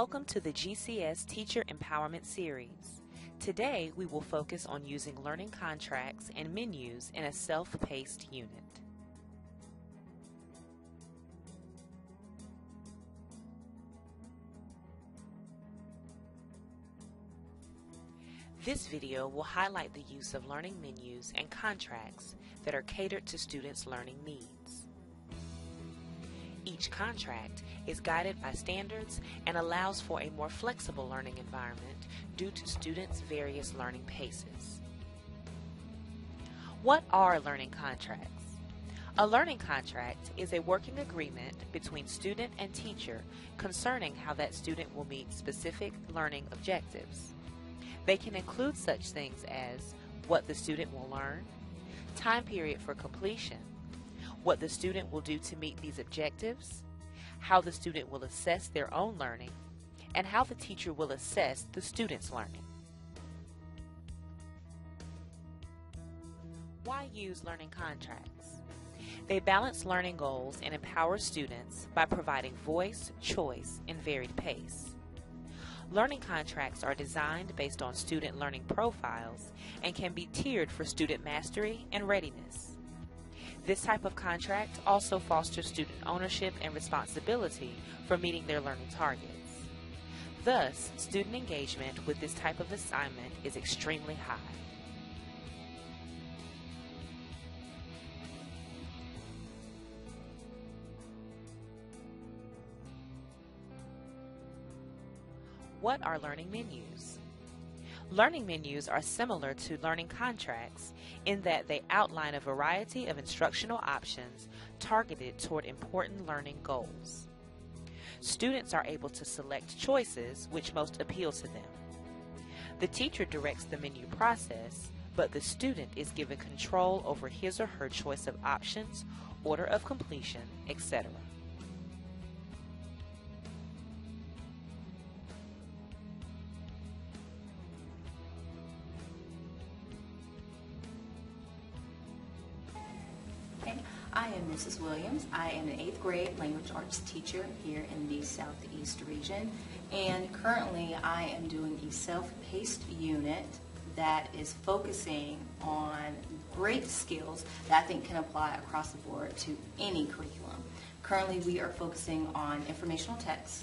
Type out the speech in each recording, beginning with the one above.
Welcome to the GCS Teacher Empowerment Series. Today we will focus on using learning contracts and menus in a self-paced unit. This video will highlight the use of learning menus and contracts that are catered to students' learning needs. Each contract is guided by standards and allows for a more flexible learning environment due to students' various learning paces. What are learning contracts? A learning contract is a working agreement between student and teacher concerning how that student will meet specific learning objectives. They can include such things as what the student will learn, time period for completion, what the student will do to meet these objectives, how the student will assess their own learning, and how the teacher will assess the student's learning. Why use learning contracts? They balance learning goals and empower students by providing voice, choice, and varied pace. Learning contracts are designed based on student learning profiles and can be tiered for student mastery and readiness. This type of contract also fosters student ownership and responsibility for meeting their learning targets. Thus, student engagement with this type of assignment is extremely high. What are learning menus? Learning menus are similar to learning contracts in that they outline a variety of instructional options targeted toward important learning goals. Students are able to select choices which most appeal to them. The teacher directs the menu process, but the student is given control over his or her choice of options, order of completion, etc. I am Mrs. Williams. I am an 8th grade language arts teacher here in the Southeast region, and currently I am doing a self-paced unit that is focusing on great skills that I think can apply across the board to any curriculum. Currently we are focusing on informational text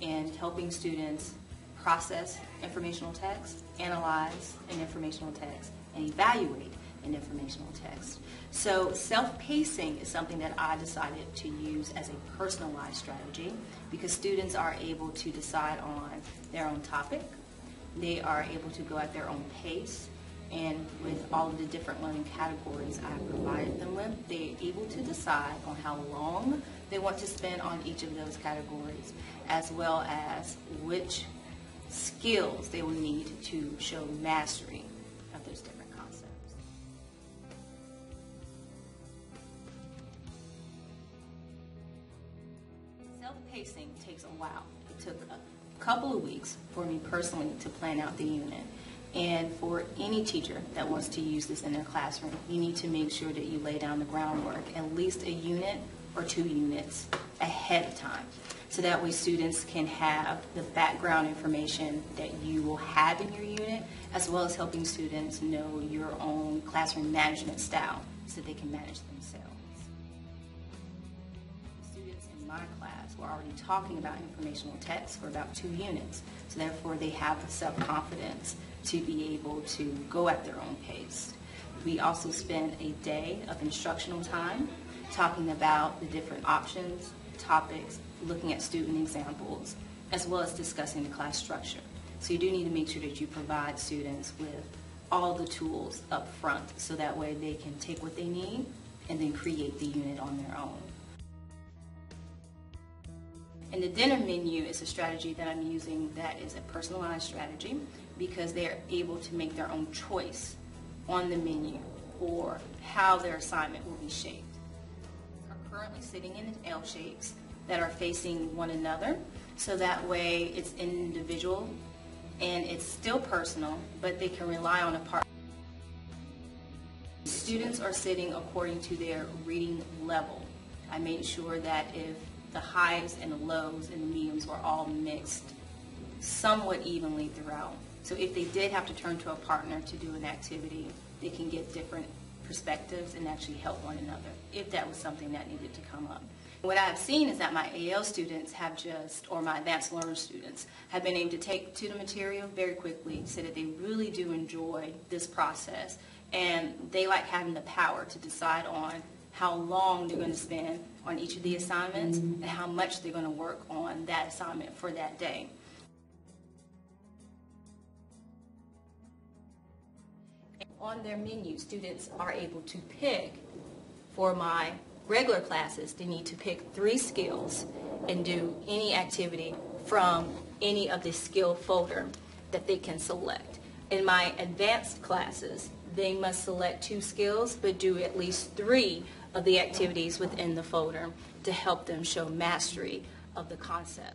and helping students process informational text, analyze an informational text, and evaluate an informational text. So self-pacing is something that I decided to use as a personalized strategy because students are able to decide on their own topic. They are able to go at their own pace, and with all of the different learning categories I provided them with, they're able to decide on how long they want to spend on each of those categories, as well as which skills they will need to show mastery of those different concepts. Self-pacing takes a while. It took a couple of weeks for me personally to plan out the unit. And for any teacher that wants to use this in their classroom, you need to make sure that you lay down the groundwork at least a unit or 2 units ahead of time. So that way students can have the background information that you will have in your unit, as well as helping students know your own classroom management style so they can manage themselves. Students in my class were already talking about informational text for about 2 units, so therefore they have the self-confidence to be able to go at their own pace. We also spend a day of instructional time talking about the different options, topics, looking at student examples, as well as discussing the class structure. So you do need to make sure that you provide students with all the tools up front so that way they can take what they need and then create the unit on their own. And the dinner menu is a strategy that I'm using that is a personalized strategy because they're able to make their own choice on the menu or how their assignment will be shaped. We're currently sitting in L shapes that are facing one another, so that way it's individual and it's still personal, but they can rely on a partner. Students are sitting according to their reading level. I made sure that if the highs and the lows and the mediums were all mixed somewhat evenly throughout. So if they did have to turn to a partner to do an activity, they can get different perspectives and actually help one another if that was something that needed to come up. What I've seen is that my AL students have just, or my advanced learner students, have been able to take to the material very quickly, so that they really do enjoy this process, and they like having the power to decide on how long they're going to spend on each of the assignments and how much they're going to work on that assignment for that day. On their menu, students are able to pick, for my regular classes, they need to pick 3 skills and do any activity from any of the skill folder that they can select. In my advanced classes, they must select 2 skills but do at least 3 of the activities within the folder to help them show mastery of the concept.